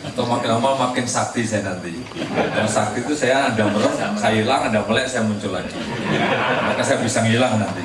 Atau makin lama makin sakti saya nanti. Dan sakti itu saya ada merem, saya hilang, ada melek, saya muncul lagi. Maka saya bisa ngilang nanti.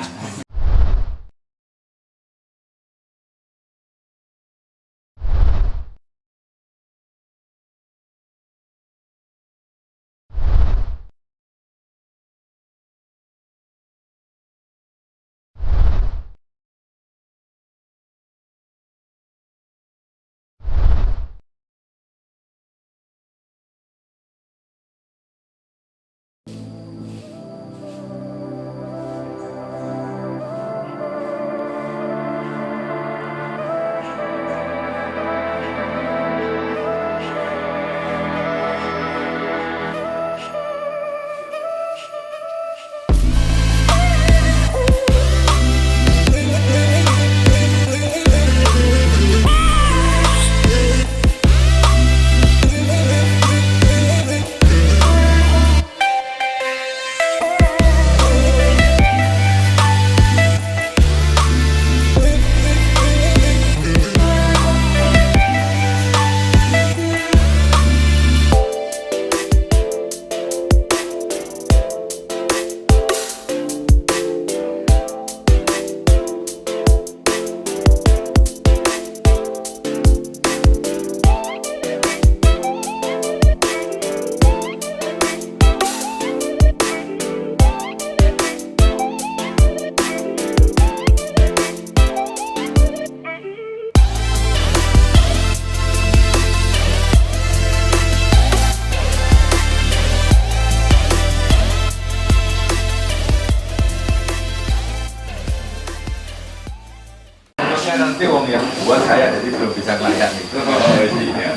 Nanti wong yang buat saya jadi belum bisa ngelayan itu. Iya.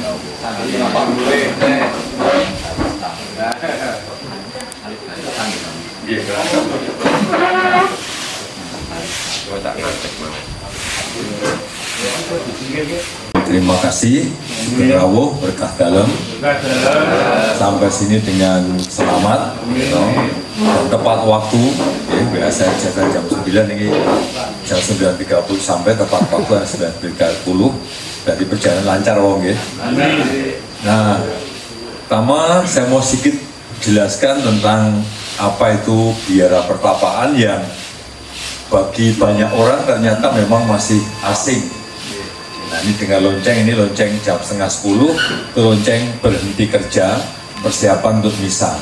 Apa boleh? Terima kasih, Rawuh berkah dalam sampai sini dengan selamat. Dan tepat waktu, biasa jadwal jam 9 ini jam 9.30 sampai tepat waktu 9.30. Jadi perjalanan lancar wong ya. Nah, pertama saya mau sedikit jelaskan tentang apa itu biara pertapaan yang bagi banyak orang ternyata memang masih asing. Nah ini dengan lonceng, ini lonceng jam 9:30, itu lonceng berhenti kerja, persiapan untuk misa.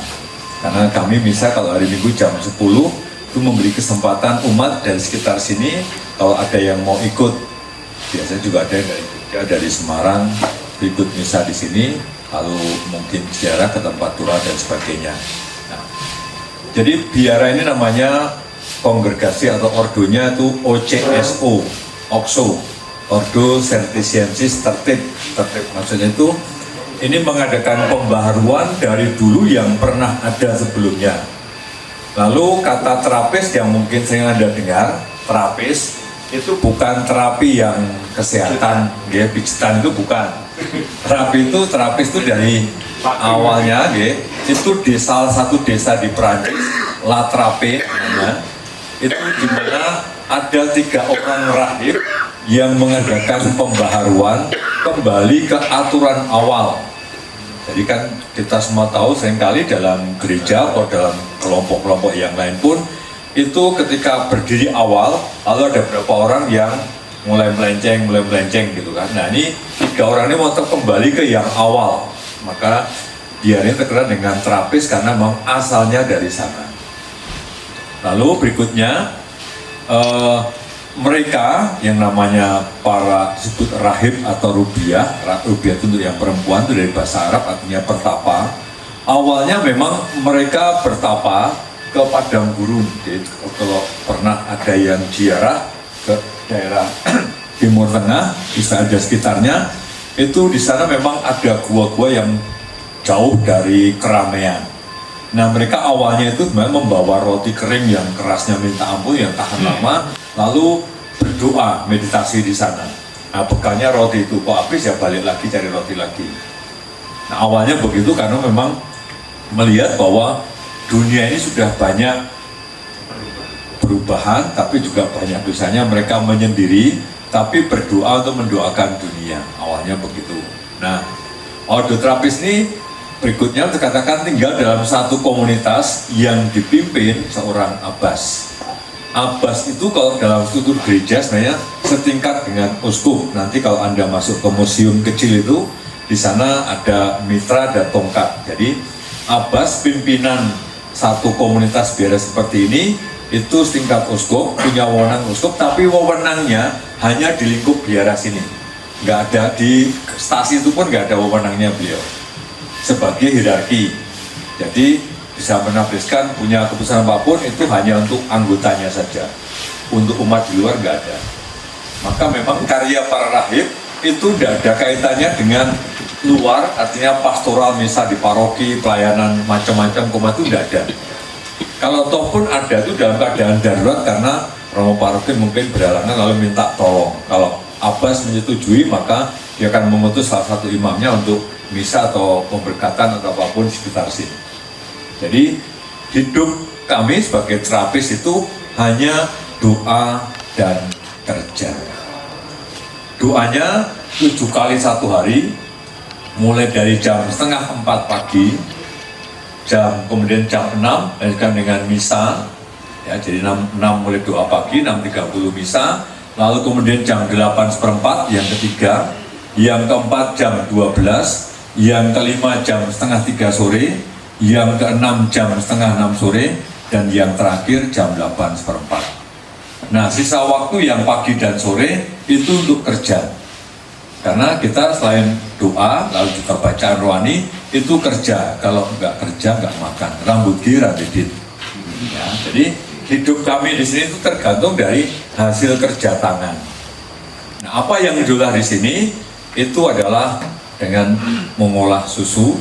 Karena kami misa kalau hari Minggu jam 10, itu memberi kesempatan umat dari sekitar sini, kalau ada yang mau ikut, biasanya juga ada yang dari Jogja, dari Semarang, ikut misa di sini, lalu mungkin ziarah ke tempat turah dan sebagainya. Nah, jadi biara ini namanya kongregasi atau ordonya itu OCSO, OXO, Ordo Sertesiensis Tertib. Tertib maksudnya itu ini mengadakan pembaharuan dari dulu yang pernah ada sebelumnya. Lalu kata terapis yang mungkin sering Anda dengar, terapis itu bukan terapi yang kesehatan, ya, pijitan itu bukan. Terapis itu dari awalnya, ya, itu di salah satu desa di Perancis, La Trappe, itu di mana ada 3 orang rahib yang mengadakan pembaharuan kembali ke aturan awal. Jadi kan kita semua tahu seringkali dalam gereja atau dalam kelompok-kelompok yang lain pun itu ketika berdiri awal lalu ada beberapa orang yang mulai melenceng gitu kan. Nah ini 3 orang ini mau kembali ke yang awal, maka dia ini terkenal dengan terapis karena memang asalnya dari sana. Lalu berikutnya mereka yang namanya para disebut rahib atau rubiah itu untuk yang perempuan, itu dari bahasa Arab artinya pertapa. Awalnya memang mereka bertapa ke padang gurun. Jadi kalau pernah ada yang ziarah ke daerah Timur Tengah, bisa ada sekitarnya, itu di sana memang ada gua-gua yang jauh dari keramaian. Nah mereka awalnya itu membawa roti kering yang kerasnya minta ampun, yang tahan lama, lalu berdoa, meditasi di sana. Nah bekalnya roti itu, kok habis ya balik lagi cari roti lagi. Nah awalnya begitu karena memang melihat bahwa dunia ini sudah banyak perubahan, tapi juga banyak dosanya. Mereka menyendiri, tapi berdoa untuk mendoakan dunia. Awalnya begitu. Nah Ordoterapis ini berikutnya dikatakan tinggal dalam satu komunitas yang dipimpin seorang abbas. Abbas itu kalau dalam struktur gereja sebenarnya setingkat dengan uskup. Nanti kalau Anda masuk ke museum kecil itu, di sana ada mitra dan tongkat. Jadi abbas pimpinan satu komunitas biara seperti ini itu setingkat uskup, punya wewenang uskup, tapi wewenangnya hanya di lingkup biara sini. Nggak ada di stasi itu pun nggak ada wewenangnya beliau sebagai hierarki. Jadi bisa menafsirkan punya keputusan apapun itu hanya untuk anggotanya saja, untuk umat di luar nggak ada. Maka memang karya para rahib itu tidak ada kaitannya dengan luar, artinya pastoral misa di paroki, pelayanan macam-macam umat itu tidak ada. Kalau toh pun ada itu dalam keadaan darurat karena romo paroki mungkin berhalangan lalu minta tolong. Kalau abbas menyetujui maka dia akan memutus salah satu imamnya untuk misa atau pemberkatan atau apapun di sekitar sini. Jadi hidup kami sebagai terapis itu hanya doa dan kerja. Doanya 7 kali 1 hari, mulai dari jam 3:30 pagi, kemudian jam 6 lanjutkan dengan misa. Ya, jadi 6 mulai doa pagi, 6:30 misa, lalu kemudian jam 8:15 yang ketiga, yang keempat jam 12, yang kelima jam 2:30 sore, yang keenam jam 5:30 sore, dan yang terakhir jam 8:15. Nah, sisa waktu yang pagi dan sore itu untuk kerja. Karena kita selain doa, lalu juga bacaan rohani, itu kerja. Kalau nggak kerja, nggak makan. Rambut gira, didit. Ya, jadi hidup kami di sini itu tergantung dari hasil kerja tangan. Nah, apa yang diolah di sini itu adalah dengan mengolah susu.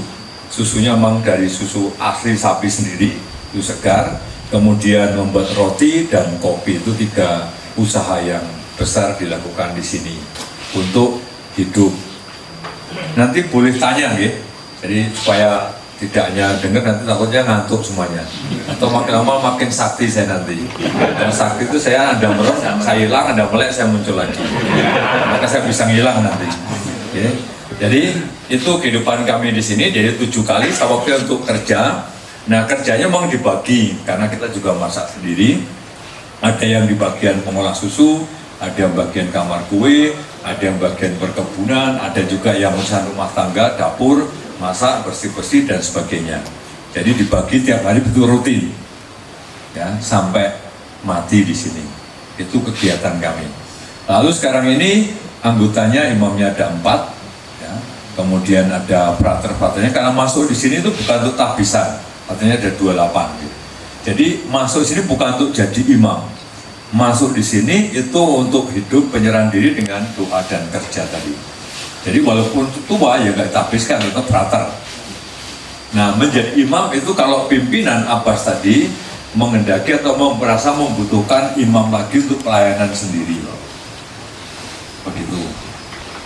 Susunya memang dari susu asli sapi sendiri, itu segar. Kemudian membuat roti dan kopi, itu 3 usaha yang besar dilakukan di sini untuk hidup. Nanti boleh tanya ya, jadi supaya tidak hanya dengar nanti takutnya ngantuk semuanya. Atau makin lama makin sakti saya nanti. Dan sakti itu saya ada merem, saya hilang, ada melek, saya muncul lagi. Maka saya bisa ngilang nanti. Okay. Jadi itu kehidupan kami di sini. Jadi 7 kali waktu untuk kerja. Nah, kerjanya memang dibagi karena kita juga masak sendiri. Ada yang di bagian pengolah susu, ada yang bagian kamar kue, ada yang bagian perkebunan, ada juga yang urusan rumah tangga, dapur, masak, bersih-bersih dan sebagainya. Jadi dibagi tiap hari betul rutin, ya sampai mati di sini. Itu kegiatan kami. Lalu sekarang ini anggotanya imamnya ada 4, ya. Kemudian ada frater-fraternya. Karena masuk di sini itu bukan untuk tahbisan, artinya ada 28. Gitu. Jadi masuk sini bukan untuk jadi imam. Masuk di sini itu untuk hidup penyerahan diri dengan doa dan kerja tadi. Jadi walaupun tua ya nggak tahbiskan, tetap frater. Nah, menjadi imam itu kalau pimpinan abbas tadi mengendaki atau merasa membutuhkan imam lagi untuk pelayanan sendiri. Begitu.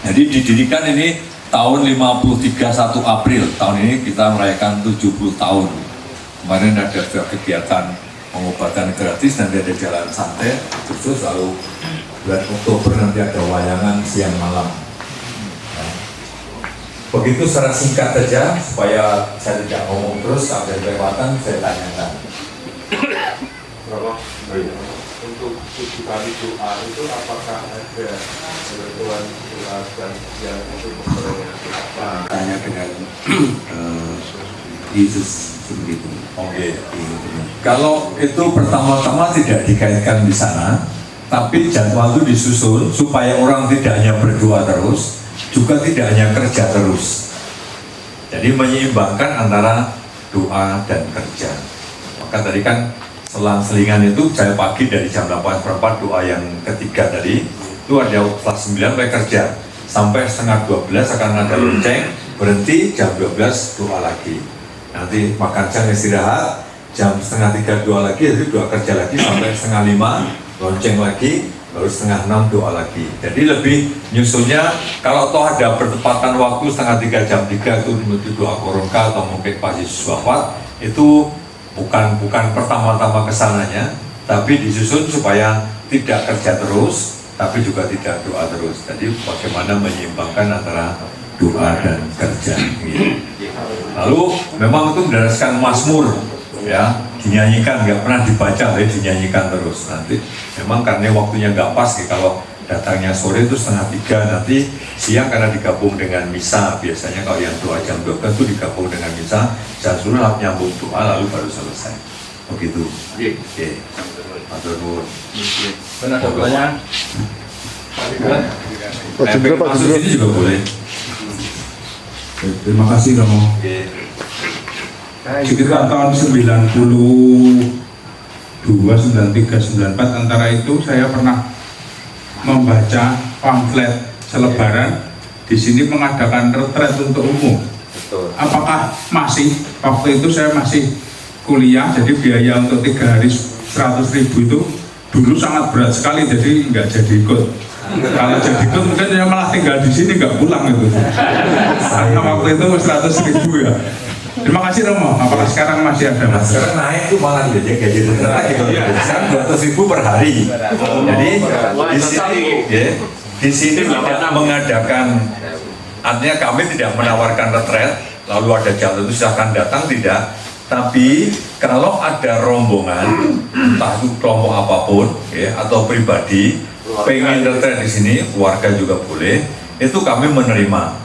Jadi didirikan ini tahun 53 1 April. Tahun ini kita merayakan 70 tahun. Kemarin ada kegiatan pengobatan gratis, nanti ada jalan santai khusus, lalu bulan Oktober nanti ada wayangan siang malam. Nah, begitu secara singkat saja supaya saya tidak ngomong terus, sampai kelewatan saya tanyakan. Untuk 7 kali doa itu apakah ada ketentuan doa dan yang untuk memperoleh apa? Tanya dengan Yesus begitu. Oke. Kalau itu pertama-tama tidak dikaitkan di sana, tapi jadwal itu disusul supaya orang tidak hanya berdoa terus, juga tidak hanya kerja terus. Jadi menyeimbangkan antara doa dan kerja. Maka tadi kan selang-selingan itu saya pagi dari jam 8:15 doa yang ketiga tadi, itu ada kelas 9 sampai kerja. Sampai 11:30 akan ada lonceng, berhenti jam 12 doa lagi. Nanti makan siang istirahat, jam 2:30 doa lagi, jadi doa kerja lagi sampai 4:30 lonceng lagi, baru 5:30 doa lagi. Jadi lebih nyusunnya kalau toh ada bertepatan waktu 2:30 jam 3 itu menuju doa koronka atau mungkin pas Yesus wafat, itu bukan pertama-tama kesananya, tapi disusun supaya tidak kerja terus, tapi juga tidak doa terus. Jadi bagaimana menyeimbangkan antara doa dan kerja. Gitu. Lalu memang itu berdasarkan Mazmur, ya, dinyanyikan, nggak pernah dibaca, ya, dinyanyikan terus. Nanti memang karena waktunya nggak pas, ya, kalau datangnya sore itu 2:30, nanti siang karena digabung dengan misa. Biasanya kalau yang doa jam 12 itu digabung dengan misa, jam 10 nyambung doa lalu baru selesai. Begitu. Oke. Matur nuwun. Benar ada pertanyaan? Masuk sini juga boleh. Terima kasih Romo. Oke. Sekitar tahun 92, 93, 94 antara itu saya pernah membaca pamflet selebaran di sini mengadakan retret untuk umum. Betul. Apakah masih waktu itu saya masih kuliah, jadi biaya untuk 3 hari 100.000 itu dulu sangat berat sekali, jadi nggak jadi ikut. Kalau jadi ikut mungkin saya malah tinggal di sini nggak pulang gitu. Karena waktu itu 100.000 ya. Terima kasih Romo. Apakah sekarang masih ada Nah, mas? sekarang naik tuh malah jadi gaji tentara gitu. Sekarang 200.000 per hari. Jadi di sini tidak mengadakan, artinya kami tidak menawarkan retret, lalu ada jalur itu silahkan datang, tidak. Tapi kalau ada rombongan, entah itu kelompok apapun, ya, atau pribadi, pengen retret di sini, keluarga juga boleh, itu kami menerima.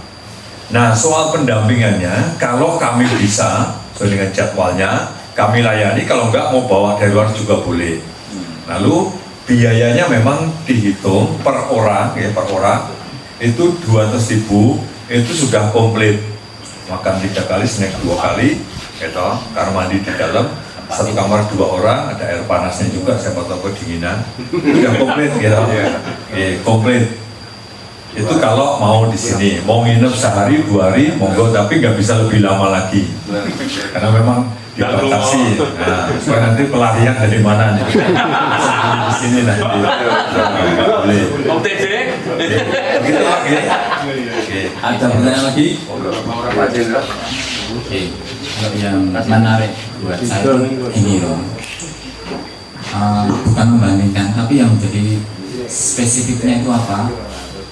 Nah, soal pendampingannya, kalau kami bisa, sesuai dengan jadwalnya, kami layani. Kalau enggak mau bawa dari luar juga boleh. Lalu biayanya memang dihitung per orang, ya, per orang itu 200.000 itu sudah komplit. Makan 3 kali, snack 2 kali, gitu, kamar mandi di dalam, satu kamar 2 orang, ada air panasnya juga, siapa tahu kedinginan, sudah komplit, gitu, komplit. Itu kalau mau di sini, mau nginep sehari 2 hari, monggo, tapi nggak bisa lebih lama lagi, karena memang dibatasi. Nah, supaya nanti pelarian dari mana nih? Di sini nanti. Nggak boleh. Begitu lagi. Ada pertanyaan lagi? Oke, kalau yang menarik buat saya ini loh, bukan membandingkan, tapi yang menjadi spesifiknya itu apa?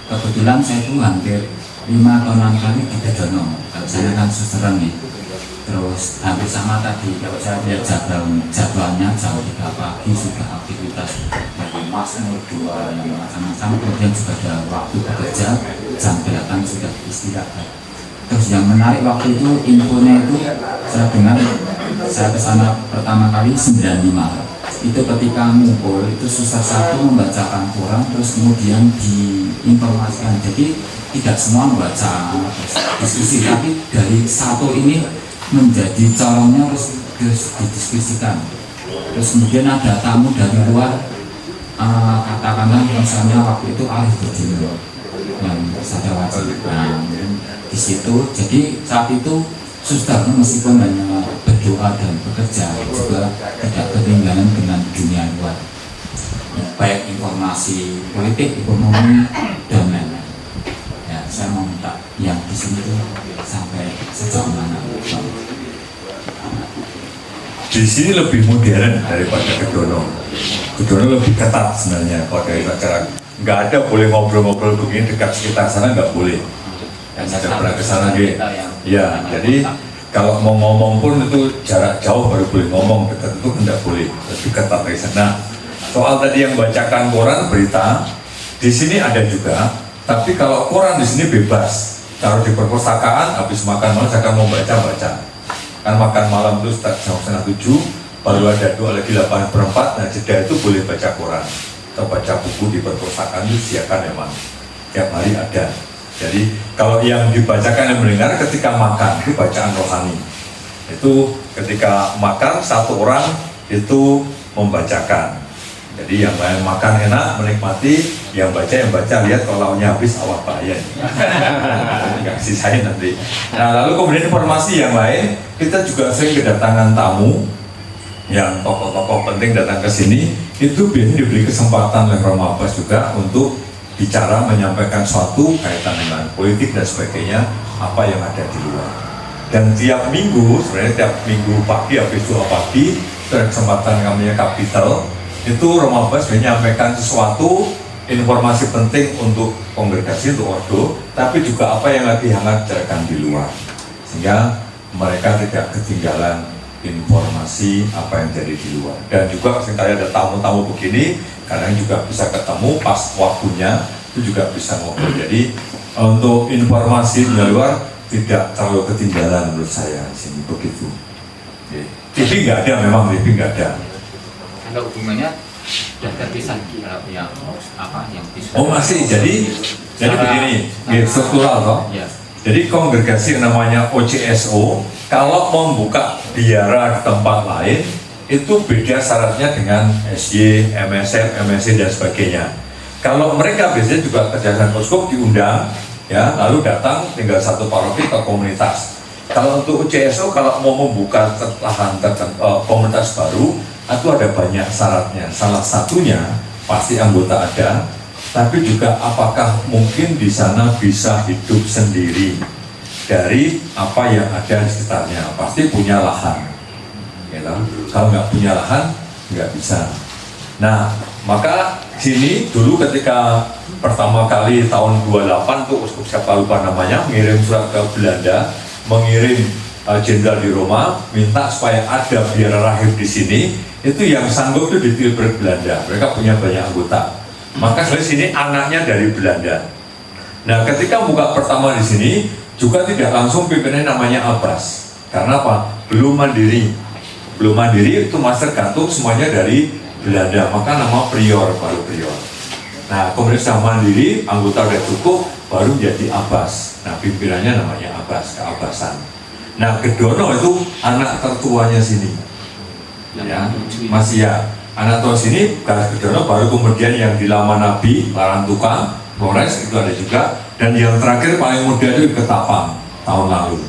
Kebetulan saya tuh hampir 5 atau 6 kali di Bedono. Kalau saya kan susteran nih, terus hampir sama tadi. Kalau saya lihat jadwalnya jam 3 pagi sudah aktivitas dari Mazmur 2 yang macam-macam, kemudian juga ada waktu bekerja, jam 8 sudah istirahat. Terus yang menarik waktu itu infonya itu saya dengar, saya kesana pertama kali 95. Itu ketika ngumpul itu susah satu membacakan Quran, terus kemudian diinformasikan. Jadi tidak semua membaca diskusi, tapi dari satu ini menjadi calonnya terus didiskusikan. Terus kemudian ada tamu dari luar, katakanlah misalnya waktu itu Alif Berdino yang sadar wajib. Nah, di situ jadi saat itu suster meskipun hanya berdoa dan bekerja juga tidak ketinggalan dengan dunia luar, baik informasi politik, ekonomi, dan lain-lain. Ya, saya mau minta yang di sini tuh sampai sejauh mana? Di sini lebih modern daripada Bedono. Bedono lebih ketat sebenarnya kalau dari acara. Nggak ada boleh ngobrol-ngobrol begini dekat sekitar sana, nggak boleh. Yang sudah pernah ke sana gitu. Ya, jadi kalau mau ngomong pun itu jarak jauh baru boleh ngomong, dekat itu tidak boleh, lebih ketat dari sana. Soal tadi yang bacakan koran berita, di sini ada juga, tapi kalau koran di sini bebas. Taruh di perpustakaan, habis makan malam saya mau baca. Kan makan malam terus jam 6:30, baru ada 2 lagi 8/4, nah jeda itu boleh baca koran atau baca buku di perpustakaan itu siapkan memang tiap hari ada. Jadi kalau yang dibacakan yang mendengar ketika makan itu bacaan rohani. Itu ketika makan satu orang itu membacakan. Jadi yang lain makan enak menikmati, yang baca lihat kalau lauknya habis awas bahaya. Enggak sisain nanti. Nah lalu kemudian informasi yang lain, kita juga sering kedatangan tamu yang tokoh-tokoh penting datang ke sini, itu biasanya diberi kesempatan oleh Romo Abbas juga untuk bicara, menyampaikan suatu kaitan dengan politik dan sebagainya, apa yang ada di luar. Dan tiap minggu, sebenarnya tiap minggu pagi, habis doa pagi, ada kesempatan namanya kapital, itu Romo Abbas menyampaikan sesuatu informasi penting untuk kongregasi, untuk ordo, tapi juga apa yang lagi hangat bicarakan di luar, sehingga mereka tidak ketinggalan informasi apa yang jadi di luar. Dan juga seringkali ada tamu-tamu begini, kadang juga bisa ketemu pas waktunya, itu juga bisa ngobrol. Jadi untuk informasi di luar tidak terlalu ketinggalan menurut saya di sini begitu. TV nggak ada, memang TV nggak ada. Ada hubungannya sudah terpisah kalau yang apa yang Oh masih, jadi begini, struktural toh. Ya. Jadi kongregasi yang namanya OCSO, kalau membuka biara di tempat lain, itu beda syaratnya dengan SY, MSF, MSC dan sebagainya. Kalau mereka biasanya juga kerjasama Uskup diundang, ya, lalu datang tinggal satu paroki ke komunitas. Kalau untuk UCSO, kalau mau membuka lahan komunitas baru, itu ada banyak syaratnya. Salah satunya pasti anggota ada, tapi juga apakah mungkin di sana bisa hidup sendiri dari apa yang ada di sekitarnya. Pasti punya lahan, ya, kalau nggak punya lahan nggak bisa. Nah, maka sini dulu ketika pertama kali tahun 28 tuh Uskup siapa lupa namanya mengirim surat ke Belanda, mengirim jenderal di Roma minta supaya ada biara rahib di sini. Itu yang sanggup itu di Tilburg Belanda. Mereka punya banyak anggota. Maka dari sini anaknya dari Belanda. Nah, ketika buka pertama di sini juga tidak langsung pimpinannya namanya Abbas. Karena apa? Belum mandiri. Belum mandiri itu master gantung semuanya dari Belanda. Maka nama prior, baru prior. Nah, kemudian sudah mandiri, anggota udah cukup, baru jadi Abbas. Nah, pimpinannya namanya Abbas, keabbasan. Nah, Gedono itu anak tertuanya sini. Ya, masih ya. Anak tua sini, Garas Gedono, baru kemudian yang di Lama Nabi, Larang Tukang, Flores, itu ada juga. Dan yang terakhir paling muda itu Ketapang, tahun lalu.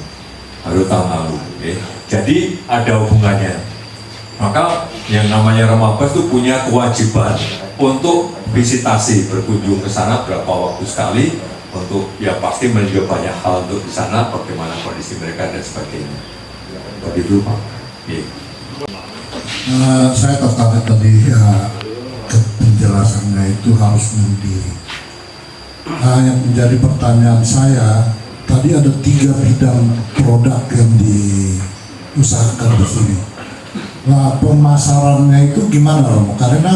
Baru tahun lalu. Okay. Jadi ada hubungannya. Maka yang namanya Remabas itu punya kewajiban untuk visitasi, berkunjung ke sana berapa waktu sekali, untuk ya pasti meninjau banyak hal untuk di sana, bagaimana kondisi mereka dan sebagainya. Begitu Pak. Okay. Saya tertarik tadi penjelasannya itu harus mandiri. Yang menjadi pertanyaan saya, tadi ada 3 bidang produk yang diusahakan di sini. Nah, pemasarannya itu gimana Romo? Karena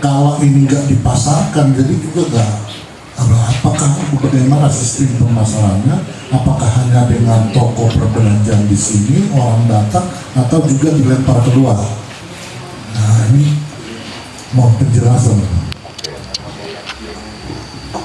kalau ini nggak dipasarkan, jadi juga nggak. Apakah bagaimana sistem pemasarannya? Apakah hanya dengan toko perbelanjaan di sini orang datang, atau juga dilempar keluar? Nah, ini mau penjelasan.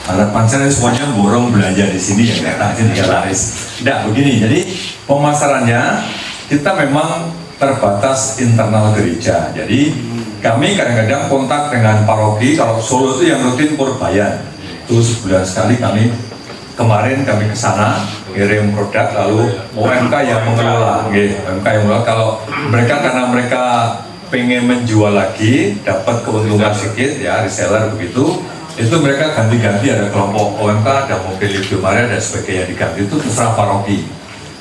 Harapan saya semuanya borong belanja di sini yang datang sini ya laris. Tidak begini. Jadi pemasarannya kita memang terbatas internal gereja. Jadi kami kadang-kadang kontak dengan paroki. Kalau Solo itu yang rutin Purbayan. Itu sebulan sekali kami ke sana kirim produk, lalu OMK yang mengelola. OMK yang mengelola. Kalau mereka karena mereka pengen menjual lagi, dapat keuntungan sedikit, ya reseller begitu, itu mereka ganti-ganti, ada kelompok OMK, ada mobil Libio Maria dan sebagainya diganti, itu terserah paroki.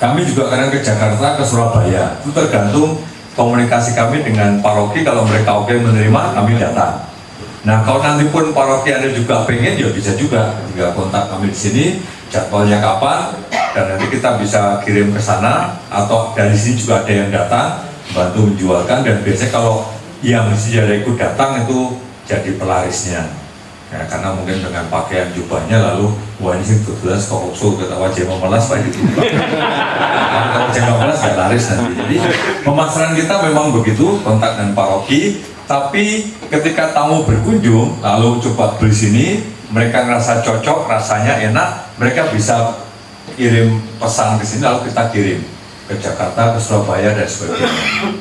Kami juga kadang ke Jakarta, ke Surabaya, itu tergantung komunikasi kami dengan paroki. Kalau mereka oke menerima, kami datang. Nah, kalau nanti pun paroki Anda juga pengen, ya bisa juga, tinggal kontak kami di sini, jadwalnya kapan, dan nanti kita bisa kirim ke sana, atau dari sini juga ada yang datang bantu menjualkan. Dan biasanya kalau yang sejarah ikut datang itu jadi pelarisnya ya, karena mungkin dengan pakaian jubahnya lalu wah ini sih kebetulan kok uksul kata wajah memelas Pak itu kalau wajah memelas gak laris nanti. Jadi pemasaran kita memang begitu, kontak dengan paroki. Tapi ketika tamu berkunjung lalu coba beli sini, mereka ngerasa cocok, rasanya enak, mereka bisa kirim pesan ke sini, lalu kita kirim ke Jakarta, ke Surabaya dan sebagainya,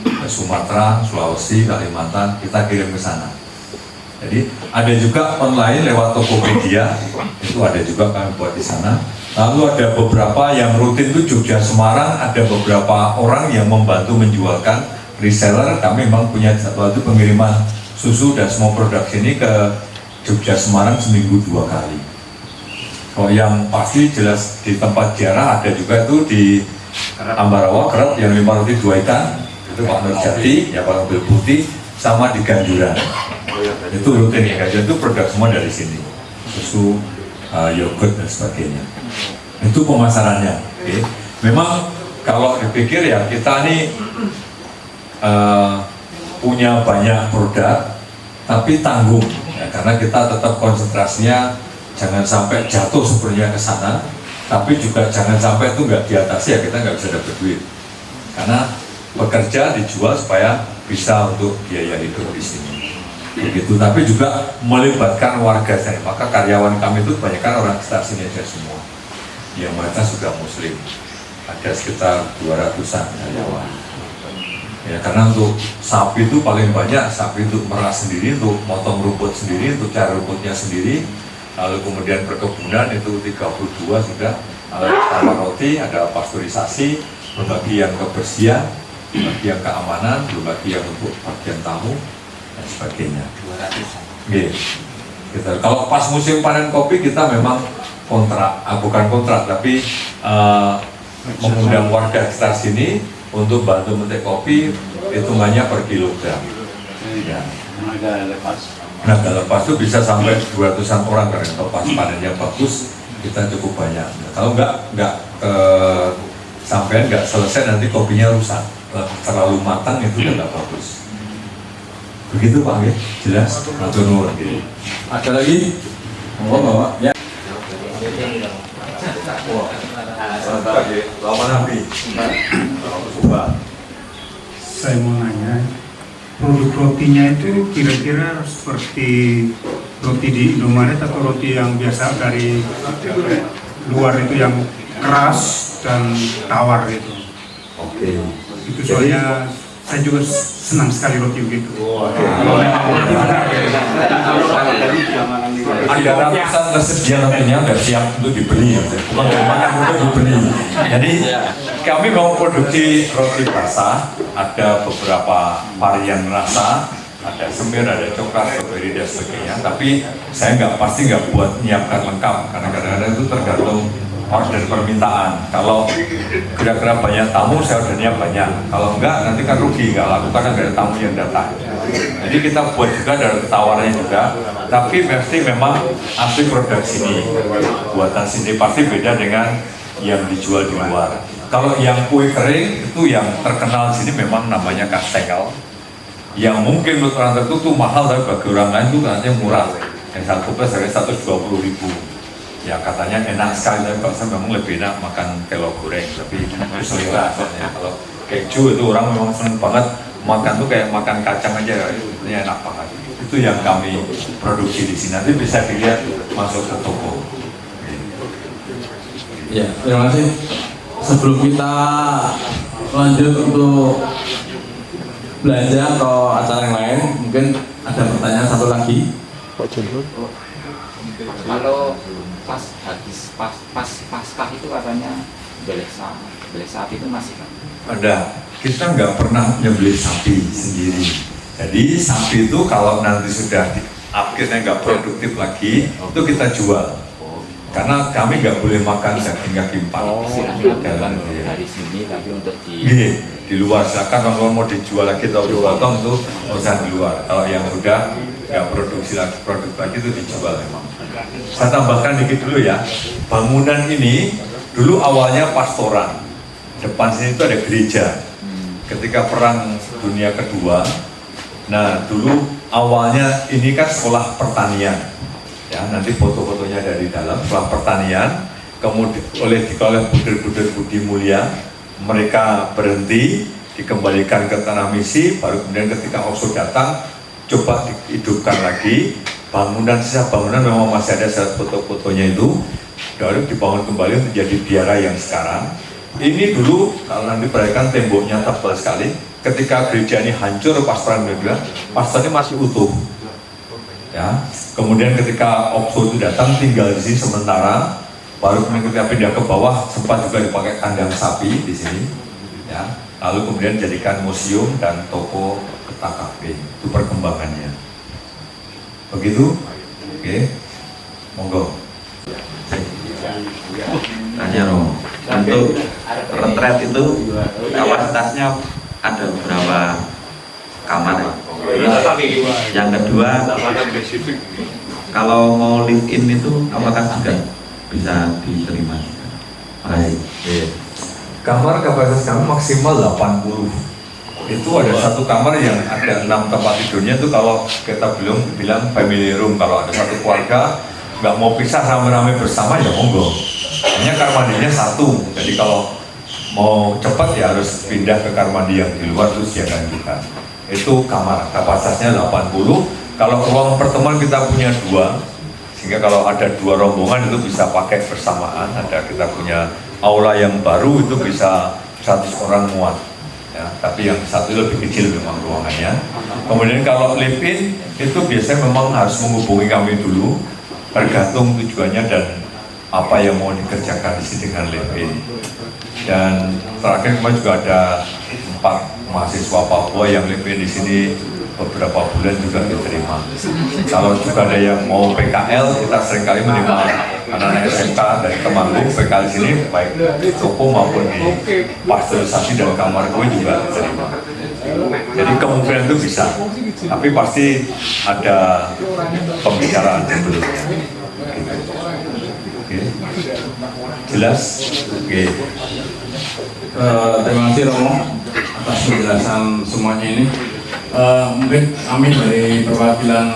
ke Sumatera, Sulawesi, Kalimantan, kita kirim ke sana. Jadi ada juga online lewat Tokopedia, itu ada juga kami buat di sana. Lalu ada beberapa yang rutin itu Jogja Semarang, ada beberapa orang yang membantu menjualkan reseller. Kami memang punya jadwal itu pengiriman susu dan semua produk sini ke Jogja Semarang seminggu 2 kali. Kalau yang pasti jelas di tempat ziarah ada juga itu di Ambarawa, Kerep, yang 5 roti 2 ikan, itu Pak Nurjati, ya Pak Mobil Putih, sama di Ganjuran. Itu rutin ya, itu produk semua dari sini, susu, yogurt dan sebagainya. Itu pemasarannya. Okay. Memang kalau dipikir ya kita ini punya banyak produk, tapi tanggung ya, karena kita tetap konsentrasinya jangan sampai jatuh sebenarnya ke sana, tapi juga jangan sampai itu nggak diatasi ya kita nggak bisa dapat duit. Karena bekerja dijual supaya bisa untuk biaya hidup di sini. Begitu, tapi juga melibatkan warga sini. Maka karyawan kami itu kebanyakan orang sekitar sini aja semua. Yang mereka sudah muslim. Ada sekitar 200-an karyawan. Ya, karena untuk sapi itu paling banyak, sapi itu merah sendiri, untuk motong rumput sendiri, untuk cari rumputnya sendiri. Lalu kemudian perkebunan itu 32 sudah. Lalu tambah roti, ada pasteurisasi, berbagi yang kebersihan, berbagi yang keamanan, berbagi yang untuk bagian tamu dan sebagainya. 200. Gitu. Kalau pas musim panen kopi kita memang kontrak, bukan kontrak tapi mengundang warga sekitar sini untuk bantu memetik kopi, hitungannya per kilogram. Ya. Naga lepas itu bisa sampai 200-an orang karena kalau pas panennya bagus kita cukup banyak. Kalau nggak sampai nggak selesai nanti kopinya rusak, terlalu matang itu nggak bagus. Begitu Pak, ya? Jelas? Matur nuwun. Ada lagi? Oh, bawa. Ya. Saya mau nanya, produk rotinya itu kira-kira seperti roti di Indomaret atau roti yang biasa dari luar itu yang keras dan tawar itu? Oke. Itu soalnya saya juga senang sekali roti begitu. Ada ratusan tersedia nantinya dan siap untuk dibeli, bukan banyak untuk dibeli. Jadi kami mau produksi roti basah, ada beberapa varian rasa, ada semir, ada coklat, strawberry dan sebagainya. Tapi saya pasti nggak buat menyiapkan lengkap karena kadang-kadang itu tergantung order permintaan. Kalau kira-kira banyak tamu, saya ordernya banyak. Kalau enggak, nanti kan rugi, nggak laku karena nggak ada tamu yang datang. Jadi kita buat juga dari tawarannya juga, tapi mesti memang asli produk sini, buatan sini pasti beda dengan yang dijual di luar. Kalau yang kue kering itu yang terkenal sini memang namanya kastengel, yang mungkin menurut orang tertentu mahal, tapi bagi orang lain itu katanya murah. Yang satu plus dari 120.000. Ya katanya enak sekali, tapi kalau saya memang lebih enak makan kelo goreng, tapi selera soalnya. Kalau keju itu orang memang seneng banget makan tuh kayak makan kacang aja, itu enak banget. Itu yang kami produksi di sini. Nanti bisa dilihat masuk ke toko. Ya, terima kasih. Sebelum kita lanjut untuk belanja atau acara yang lain, mungkin ada pertanyaan satu lagi. Kalau pas habis Paskah itu katanya beli sapi itu masih kan? Ada, kita nggak pernah nyembelih sapi sendiri. Jadi sapi itu kalau nanti sudah akhirnya nggak produktif lagi, itu kita jual. Karena kami nggak boleh makan daging kaki empat. Bukan dari sini tapi untuk di luar. Silakan kalau mau dijual lagi atau dipotong itu urusan di luar. Kalau yang sudah nggak produksi lagi produk lagi itu dijual memang. Saya tambahkan dikit dulu ya. Bangunan ini dulu awalnya pastoran. Depan sini itu ada gereja. Ketika Perang Dunia Kedua, nah dulu awalnya ini kan sekolah pertanian. Ya, nanti foto-fotonya dari dalam sekolah pertanian. Kemudian oleh budir-budir Budi Mulia, mereka berhenti, dikembalikan ke tanah misi. Baru kemudian ketika Osho datang, coba dihidupkan lagi. Sisa bangunan memang masih ada foto-fotonya itu, lalu dibangun kembali menjadi biara yang sekarang. Ini dulu kalau nanti perhatikan temboknya tebal sekali. Ketika gereja ini hancur pas Perang Dunia, pastornya masih utuh. Ya, kemudian ketika Osho itu datang tinggal di sini sementara, baru kemudian pindah ke bawah sempat juga dipakai kandang sapi di sini. Ya, lalu kemudian jadikan museum dan toko KKP. Itu perkembangannya. Begitu? Oke, monggo. Tanya Romo, untuk retret itu kapasitasnya ada beberapa kamar ya? Yang kedua, kalau mau live in itu apakah juga bisa diterima? Baik. Kamar kapasitas kami maksimal 80. Itu ada satu kamar yang ada 6 tempat tidurnya itu kalau kita belum bilang family room. Kalau ada satu keluarga nggak mau pisah rame-rame bersama ya monggo. Hanya kamar mandinya satu. Jadi kalau mau cepat ya harus pindah ke kamar mandi yang di luar terus siapkan kita. Itu kamar kapasitasnya 80. Kalau ruang pertemuan kita punya 2, sehingga kalau ada 2 rombongan itu bisa pakai bersamaan. Ada kita punya aula yang baru itu bisa 100 orang muat. Ya, tapi yang satu lebih kecil memang ruangannya. Kemudian kalau live in itu biasanya memang harus menghubungi kami dulu, tergantung tujuannya dan apa yang mau dikerjakan di sini dengan live in. Dan terakhir kemarin juga ada 4 mahasiswa Papua yang live in di sini beberapa bulan juga diterima. Kalau juga ada yang mau PKL, kita seringkali menerima anak-anak SMK dari Temanggung PKL di sini, baik toko maupun di pasteurisasi dan kamar kue juga diterima. Jadi kemungkinan itu bisa, tapi pasti ada pembicaraan sebelumnya. Oke. Jelas? Oke. Terima kasih Romo atas penjelasan semuanya ini. Mungkin kami dari perwakilan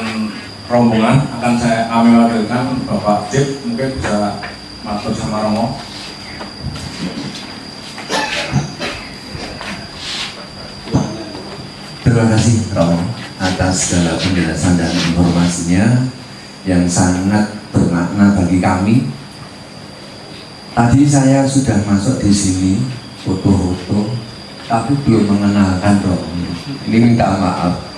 rombongan akan kami wakilkan Bapak Cip, mungkin bisa matur sama Romo. Terima kasih Romo atas segala penjelasan dan informasinya yang sangat bermakna bagi kami. Tadi saya sudah masuk di sini foto-foto, tapi belum mengenalkan Romo. Ini minta maaf.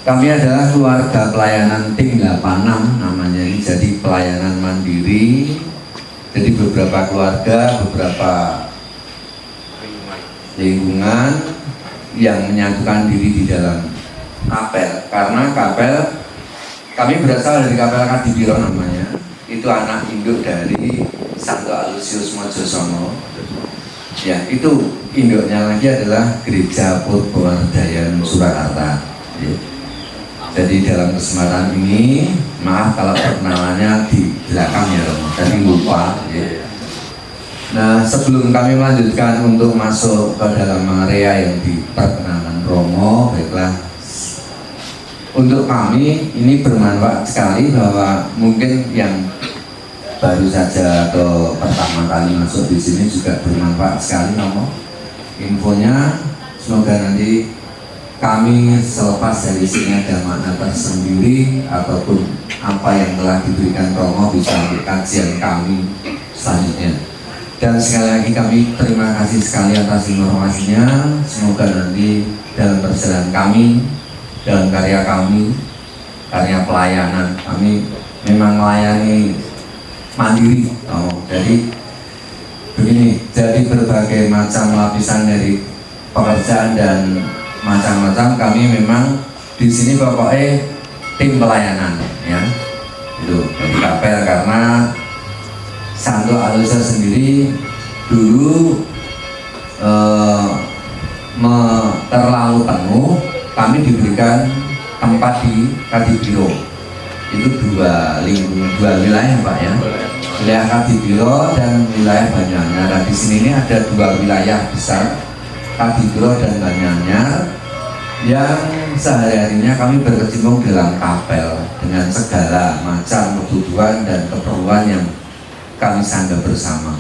Kami adalah keluarga pelayanan tim 86 namanya ini, jadi pelayanan mandiri. Jadi beberapa keluarga, beberapa lingkungan yang menyatukan diri di dalam kapel. Karena kapel, kami berasal dari kapel Kadipiro namanya. Itu anak induk dari Santo Alusius Mojosono. Ya, itu induknya lagi adalah Gereja Purwowardayan Surakarta. Jadi dalam kesempatan ini, maaf kalau perkenalannya di belakang ya Romo, tadi lupa. Nah, sebelum kami melanjutkan untuk masuk ke dalam area yang diperkenalkan Romo, baiklah, untuk kami ini bermanfaat sekali bahwa mungkin yang baru saja atau pertama kali masuk di sini juga bermanfaat sekali Romo. Infonya semoga nanti kami selepas dari sini ada makna tersendiri ataupun apa yang telah diberikan Romo bisa untuk kajian kami selanjutnya. Dan sekali lagi kami terima kasih sekali atas informasinya. Semoga nanti dalam perjalanan kami, dalam karya kami, karya pelayanan kami memang melayani mandiri. Jadi begini, jadi berbagai macam lapisan dari pekerjaan dan macam-macam kami memang di sini pokoknya tim pelayanan ya. Itu dari kapel karena Santo Alusius sendiri dulu terlalu penuh, kami diberikan tempat di Kadipiro. Itu dua wilayah Pak ya, wilayah Kadipiro dan wilayah Banyuanyar. Nah, di sini ini ada 2 wilayah besar, Kadipiro dan Banyuanyar, yang sehari-harinya kami berkecimpung dalam kapel dengan segala macam kebutuhan dan keperluan yang kami sanggah bersama.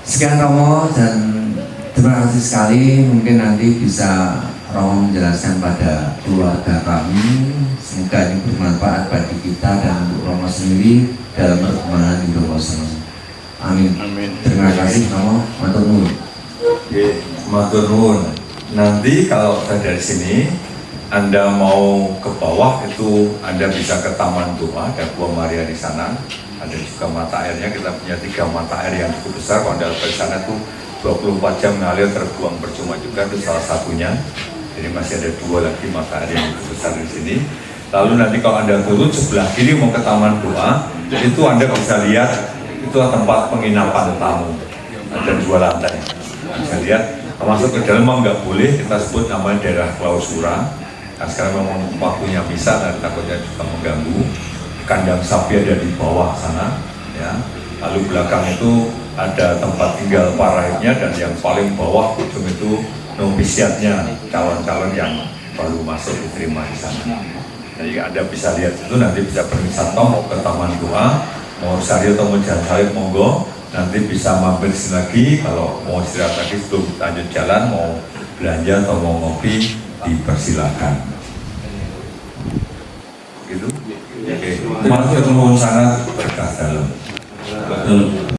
Sekian Romo, dan terima kasih sekali. Mungkin nanti bisa Romo menjelaskan pada keluarga kami. Semoga ini bermanfaat bagi kita dan untuk Romo sendiri dalam perkembangan hidup Romo. Amin. Terima kasih Romo. Matur nuwun. Oke, matur nuwun. Nanti kalau saya dari sini, Anda mau ke bawah itu Anda bisa ke Taman Tua, ada Gua Maria di sana. Ada juga mata airnya, kita punya 3 mata air yang cukup besar. Kalau Anda di sana tuh 24 jam mengalir, terbuang percuma juga, itu salah satunya. Jadi masih ada 2 lagi mata air yang cukup besar di sini. Lalu nanti kalau Anda turun sebelah kiri mau ke Taman Tua, itu Anda bisa lihat itu tempat penginapan tamu. Ada 2 lantai. Bisa lihat, termasuk ke dalam nggak boleh, kita sebut namanya daerah klausura. Nah, sekarang memang waktunya bisa, dan takutnya juga mengganggu. Kandang sapi ada di bawah sana, ya. Lalu belakang itu ada tempat tinggal para rakyatnya, dan yang paling bawah ujung itu novisiatnya, calon-calon yang baru masuk diterima di sana. Jadi Anda bisa lihat itu, nanti bisa berwisata mau ke Taman Doa, mau Sari atau mau Jalan Salib, monggo. Nanti bisa mampir sini lagi, kalau mau istirahat lagi sebelum lanjut jalan, mau belanja atau mau ngopi, dipersilakan. Gitu. Oke. Matur nuwun sangat, berkah dalam.